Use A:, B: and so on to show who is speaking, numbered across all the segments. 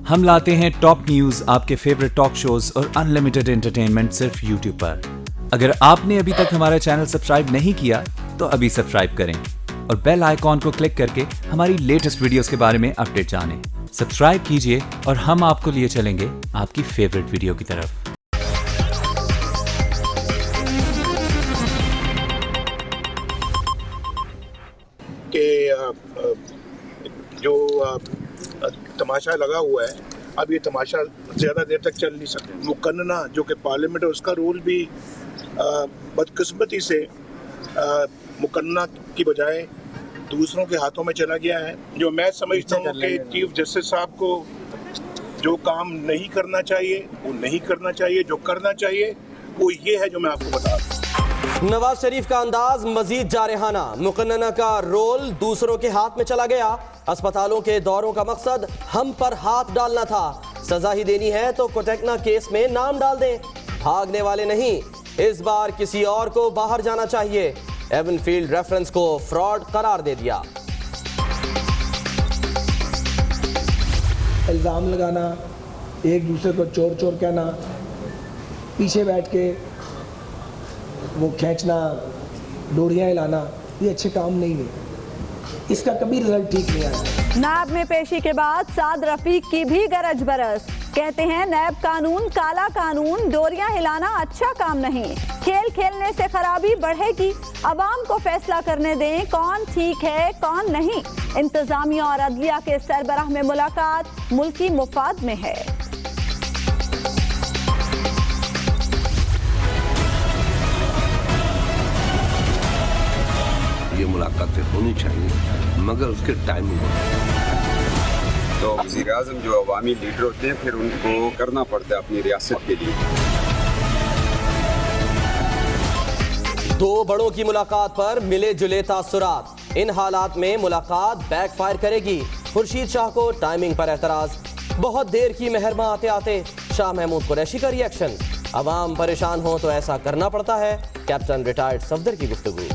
A: हम लाते हैं top news, आपके फेवरेट टॉक शोज और अनलिमिटेड एंटरटेनमेंट सिर्फ यूट्यूब पर। अगर आपने अभी तक हमारा चैनल सब्सक्राइब नहीं किया तो अभी सब्सक्राइब करें और बेल आइकॉन को क्लिक करके हमारी लेटेस्ट वीडियोस के बारे में अपडेट जानें। सब्सक्राइब कीजिए और हम आपको लिए चलेंगे आपकी फेवरेट वीडियो की तरफ।
B: जो तमाशा लगा हुआ है, अब ये तमाशा ज़्यादा देर तक चल नहीं सकता। मुकन्ना जो कि पार्लियामेंट है, उसका रोल भी बदकिस्मती से मुकन्ना की बजाय दूसरों के हाथों में चला गया है। जो मैं समझता हूँ कि चीफ जस्टिस साहब को जो काम नहीं करना चाहिए वो नहीं करना चाहिए, जो करना चाहिए वो ये है जो मैं आपको बता दूँ।
C: नवाज शरीफ का अंदाज मजीद जारहाना, मुकन्ना का रोल दूसरों के हाथ में चला गया। अस्पतालों के दौरों का मकसद हम पर हाथ डालना था, सजा ही देनी है तो कोटेकना केस में नाम डाल दें, भागने वाले नहीं, इस बार किसी और को बाहर जाना चाहिए। एवनफील्ड रेफरेंस को फ्रॉड करार दे दिया।
D: इल्ज़ाम लगाना, एक दूसरे को चोर चोर कहना, पीछे बैठ के वो खींचना, डोरियां हिलाना, ये अच्छे काम नहीं है। इसका कभी रिजल्ट ठीक नहीं आया।
E: नायब में पेशी के बाद साद रफीक की भी गरज बरस, कहते हैं नायब कानून काला कानून, डोरियां हिलाना अच्छा काम नहीं, खेल खेलने से खराबी बढ़ेगी। अवाम को फैसला करने दें कौन ठीक है कौन नहीं। इंतजामिया और अदलिया के सरबराह में मुलाकात मुल्की मुफाद में है।
F: ये मुलाकातें होनी चाहिए मगर उसके टाइमिंग
G: तो वज़ीर-ए-आज़म जो अवामी लीडर होते हैं फिर उनको करना पड़ता है अपनी रियासत के लिए।
C: दो बड़ों की मुलाकात पर मिले जुले तासुरात, इन हालात में मुलाकात बैकफायर करेगी। खुर्शीद शाह को टाइमिंग पर एतराज, बहुत देर की मेहरमा आते आते शाह महमूद कुरैशी का रिएक्शन, अवाम परेशान हो तो ऐसा करना पड़ता है, कैप्टन रिटायर्ड सफदर की गुफ्तगू।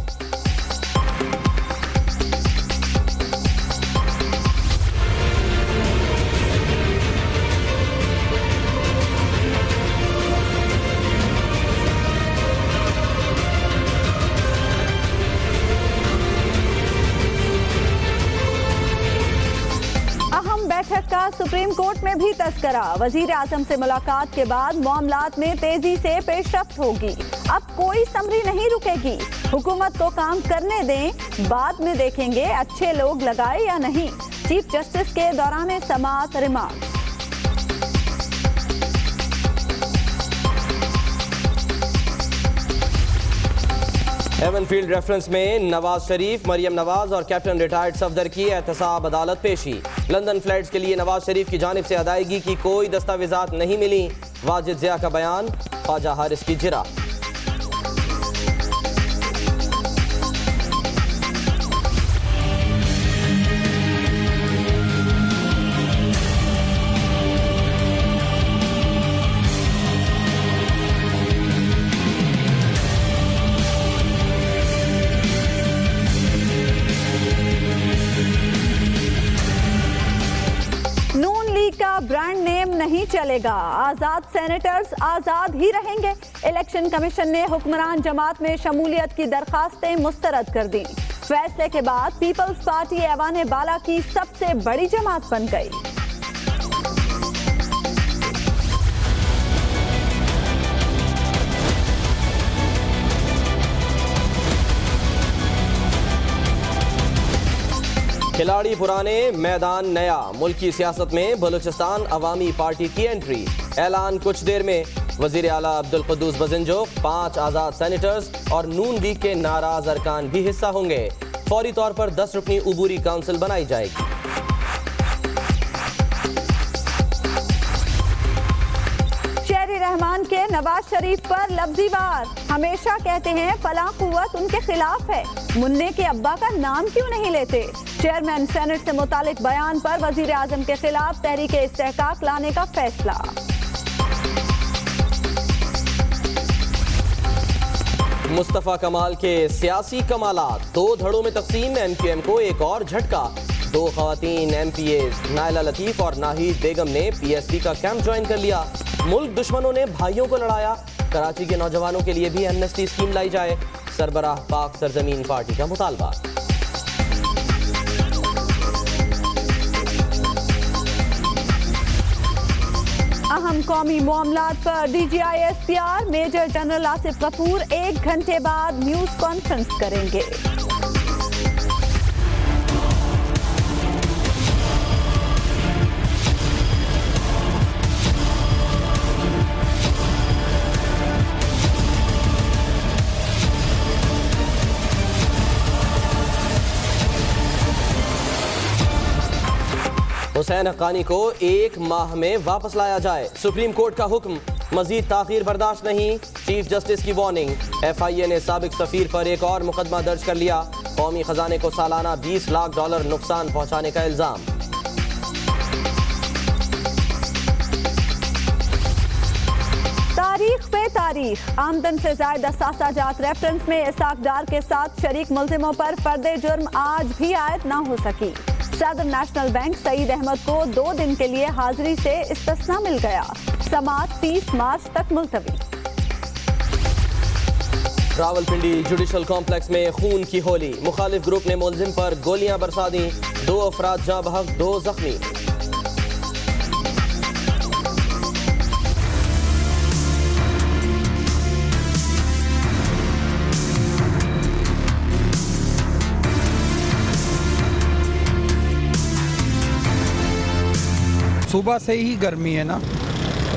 E: बैठक का सुप्रीम कोर्ट में भी तस्करा, वजीर आजम से मुलाकात के बाद मामलात में तेजी से पेशरफ्त होगी। अब कोई समरी नहीं रुकेगी, हुकूमत को काम करने दें, बाद में देखेंगे अच्छे लोग लगाए या नहीं। चीफ जस्टिस के दौरान समाअत रिमार्क।
C: एवनफील्ड रेफरेंस में नवाज शरीफ, मरियम नवाज और कैप्टन रिटायर्ड सफदर की एहतसाब अदालत पेशी। लंदन फ्लाइट्स के लिए नवाज शरीफ की जानिब से अदायगी की कोई दस्तावेजात नहीं मिली, वाजिद जिया का बयान, ख्वाजा हारिस की जिरा।
E: का ब्रांड नेम नहीं चलेगा, आजाद सेनेटर्स आजाद ही रहेंगे। इलेक्शन कमीशन ने हुक्मरान जमात में शमूलियत की दरखास्तें मुस्तरद कर दी। फैसले के बाद पीपल्स पार्टी ऐवान बाला की सबसे बड़ी जमात बन गई।
C: खिलाड़ी पुराने, मैदान नया, मुल्की सियासत में बलूचिस्तान अवामी पार्टी की एंट्री। ऐलान कुछ देर में। वजीर आला अब्दुल कुद्दूस बजिंजो, 5 आजाद सेनेटर्स और नून लीग के नाराज अरकान भी हिस्सा होंगे। फौरी तौर पर 10 रुकनी उबूरी काउंसिल बनाई जाएगी।
E: शेरी रहमान के नवाज शरीफ पर लफ्जी वार, हमेशा कहते हैं फलां कुव्वत उनके खिलाफ है, मुन्ने के अब्बा का नाम क्यों नहीं लेते। चेयरमैन सेनेट से मुतालिक बयान पर वजीर आजम के खिलाफ तहरीक इस्तेहकाक लाने का फैसला। मुस्तफा कमाल के सियासी कमालात, 2 धड़ों में तकसीम, MQM को एक और झटका।
C: दो खवातीन MPAs नाइला लतीफ और नाहिद बेगम ने PSP का कैंप ज्वाइन कर लिया। मुल्क दुश्मनों ने भाइयों को लड़ाया, कराची के नौजवानों के लिए भी एमनेस्टी स्कीम लाई जाए, सरबराह पाक सरजमीन पार्टी का मुतालबा।
E: अहम कौमी मामलात पर DGI SPR major general Asif Ghafoor 1 घंटे बाद न्यूज कॉन्फ्रेंस करेंगे।
C: हुसैन हक्कानी को 1 माह में वापस लाया जाए, सुप्रीम कोर्ट का हुक्म, मजीद ताखीर बर्दाश्त नहीं, चीफ जस्टिस की वार्निंग। FIA ने साबिक सफीर पर एक और मुकदमा दर्ज कर लिया, कौमी खजाने को सालाना $20 लाख नुकसान पहुंचाने का इल्जाम।
E: तारीख पे तारीख, आमदन से ज़ायद असासा जात रेफरेंस में इसाक डार के साथ शरीक मुल्जिमों पर फर्दे जुर्म आज भी आयद ना हो सकी। सदर नेशनल बैंक सईद अहमद को 2 दिन के लिए हाजिरी से इस्तिस्ना मिल गया। समाअत 30 मार्च तक मुलतवी।
C: रावलपिंडी जुडिशल कॉम्प्लेक्स में खून की होली, मुखालिफ ग्रुप ने मुलजिम पर गोलियां बरसा दी, 2 अफराद जाँ बहक, 2 जख्मी।
H: सुबह से ही गर्मी है ना,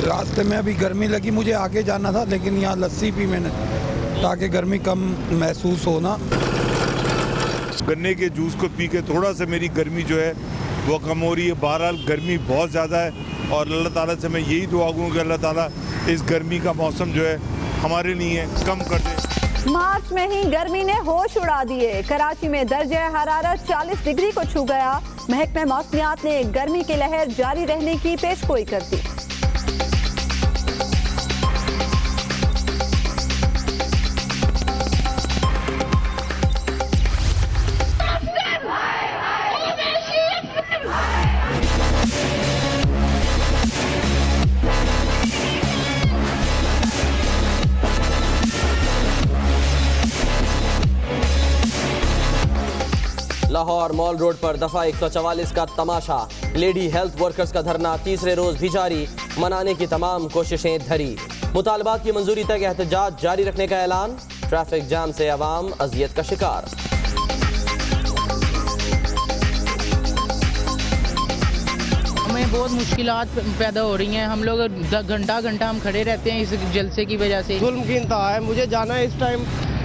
H: रास्ते में अभी गर्मी लगी, मुझे आगे जाना था लेकिन यहाँ लस्सी पी मैंने ताकि गर्मी कम महसूस हो ना।
I: गन्ने के जूस को पी के थोड़ा सा मेरी गर्मी जो है वो कम हो रही है। बहरहाल गर्मी बहुत ज़्यादा है और अल्लाह ताला से मैं यही दुआ करूँ कि अल्लाह ताला इस गर्मी का मौसम जो है हमारे लिए कम कर दे।
E: मार्च में ही गर्मी ने होश उड़ा दिए, कराची में दर्जे हरारत 40 डिग्री को छू गया। महकमे मौसमियात ने गर्मी की लहर जारी रहने की पेशगोई कर दी।
C: लाहौर मॉल रोड पर दफा 144 का तमाशा, लेडी हेल्थ वर्कर्स का धरना तीसरे रोज भी जारी, मनाने की तमाम कोशिशें धरी, मुतालबात की मंजूरी तक एहतजाज जारी रखने का ऐलान, ट्रैफिक जाम से अवाम अजियत का शिकार।
J: हमें बहुत मुश्किलात पैदा हो रही हैं, हम लोग घंटा हम खड़े रहते हैं इस जलसे की वजह से।
K: जुल्म की इंतहा है, मुझे जाना है इस टाइम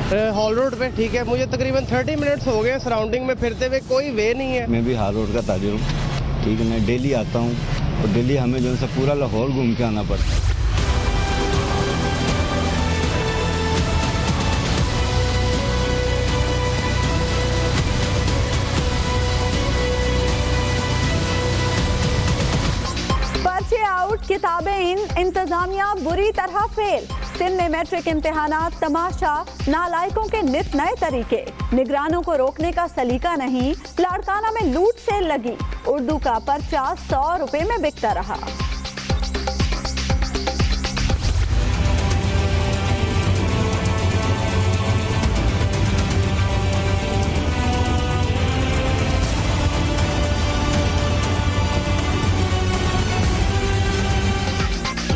K: हॉल रोड पे, ठीक है, मुझे तकरीबन 30 मिनट्स हो गए सराउंडिंग में फिरते हुए, कोई वे नहीं है।
L: मैं भी हाल रोड का ताजिर हूँ, ठीक है, मैं डेली आता हूँ और डेली हमें जो है पूरा लाहौर घूम के आना पड़ता है।
E: पर्चे आउट, किताबें इन, इंतजामिया बुरी तरह फेल। सिंध में मैट्रिक इम्तिहानात तमाशा, नालायकों के नित नए तरीके, निगरानों को रोकने का सलीका नहीं, लाड़काना में लूट सेल लगी, उर्दू का पर्चा 100 रुपए में बिकता रहा।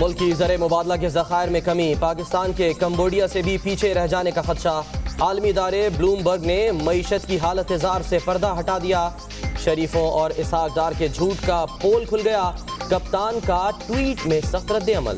C: मुल्की ज़र मुबादला के ज़खायर में कमी, पाकिस्तान के कंबोडिया से भी पीछे रह जाने का खदशा। आलमी इदारे ब्लूमबर्ग ने मईशत की हालत ज़ार से पर्दा हटा दिया। शरीफों और इसहाक डार के झूठ का पोल खुल गया। कप्तान का ट्वीट में सख्त रद्द-ए-अमल।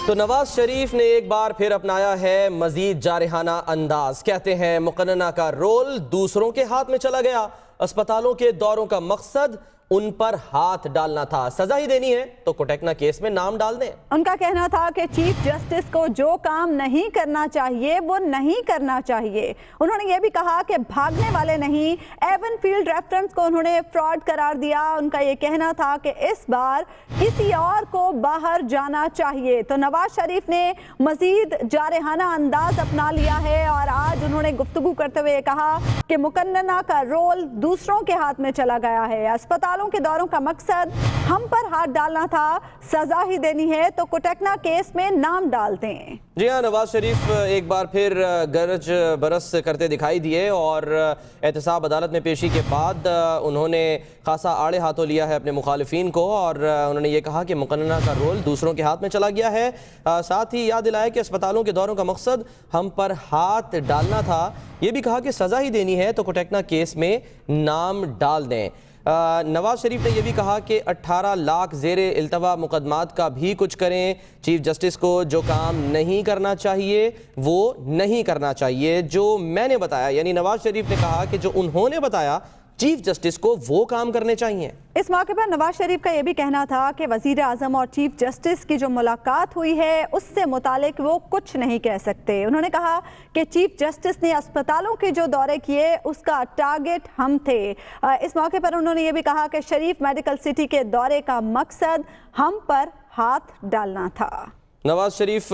C: तो नवाज शरीफ ने एक बार फिर अपनाया है मजीद जारहाना अंदाज। कहते हैं मुकन्नना का रोल दूसरों के हाथ में चला गया। अस्पतालों के दौरों का मकसद उन पर हाथ डालना था। सजा ही देनी है तो कोटेकना केस में नाम डाल दें।
E: उनका कहना था कि चीफ जस्टिस को जो काम नहीं करना चाहिए वो नहीं करना चाहिए। उन्होंने ये भी कहा कि भागने वाले नहीं, एवन फील्ड रेफरेंस को उन्होंने फ्रॉड करार दिया। उनका ये कहना था कि इस बार किसी और को बाहर जाना चाहिए। तो नवाज शरीफ ने मजीद जारहाना अंदाज अपना लिया है और आज उन्होंने गुफ्तगू करते हुए कहा कि मुकन्नना का रोल दूसरों के हाथ में चला गया है। अस्पतालों के दौरों का मकसद हम पर हाथ डालना था, सजा ही देनी है तो कोटेकना केस में नाम डाल दें।
C: जी हाँ, नवाज शरीफ एक बार फिर गरज बरस करते दिखाई दिए और एहतसाब अदालत में पेशी के बाद उन्होंने खासा आड़े हाथों लिया है अपने मुखालिफिन को और उन्होंने ये कहा कि मुकन्नना का रोल दूसरों के हाथ में चला गया है। साथ ही याद दिलाया कि अस्पतालों के दौरों का मकसद हम पर हाथ डालना था। ये भी कहा कि सजा ही देनी है तो कोटेकना केस में नाम डाल दें। नवाज शरीफ ने यह भी कहा कि 18 लाख ज़ेरे इल्तवा मुकदमात का भी कुछ करें। चीफ जस्टिस को जो काम नहीं करना चाहिए वो नहीं करना चाहिए। जो मैंने बताया, यानी नवाज शरीफ ने कहा कि जो उन्होंने बताया चीफ जस्टिस को वो काम करने चाहिए।
E: इस मौके पर नवाज शरीफ का यह भी कहना था कि वजीर आजम और चीफ जस्टिस की जो मुलाकात हुई है उससे मुतालिक वो कुछ नहीं कह सकते। उन्होंने कहा कि चीफ जस्टिस ने अस्पतालों के जो दौरे किए उसका टारगेट हम थे। इस मौके पर उन्होंने ये भी कहा कि शरीफ मेडिकल सिटी के दौरे का मकसद हम पर हाथ डालना था।
C: नवाज शरीफ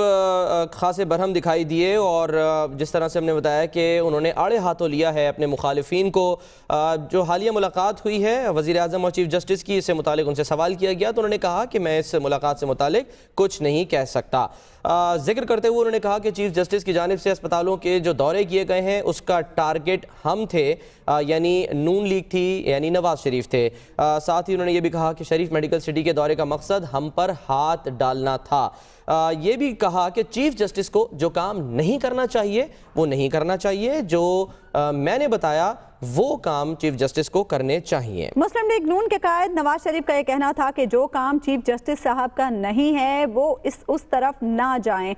C: खासे बरहम दिखाई दिए और जिस तरह से हमने बताया कि उन्होंने आड़े हाथों लिया है अपने मुखालिफिन को। जो हालिया मुलाकात हुई है वज़ीर आज़म और चीफ जस्टिस की, इससे मुतालिक उनसे सवाल किया गया तो उन्होंने कहा कि मैं इस मुलाकात से मुतालिक कुछ नहीं कह सकता। जिक्र करते हुए उन्होंने कहा कि चीफ जस्टिस की जानिब से अस्पतालों के जो दौरे किए गए हैं उसका टारगेट हम थे, यानी नून लीग थी, यानी नवाज शरीफ थे। साथ ही उन्होंने ये भी कहा कि शरीफ मेडिकल सिटी के दौरे का मकसद हम पर हाथ डालना था। ये भी कहा कि चीफ जस्टिस को जो काम नहीं करना चाहिए वो नहीं करना चाहिए, जो मैंने बताया वो काम चीफ जस्टिस को करने चाहिए।
E: मुस्लिम लीग नून के कायद नवाज शरीफ का यह कहना था कि जो काम चीफ जस्टिस साहब का नहीं है वो उस तरफ ना जाएं।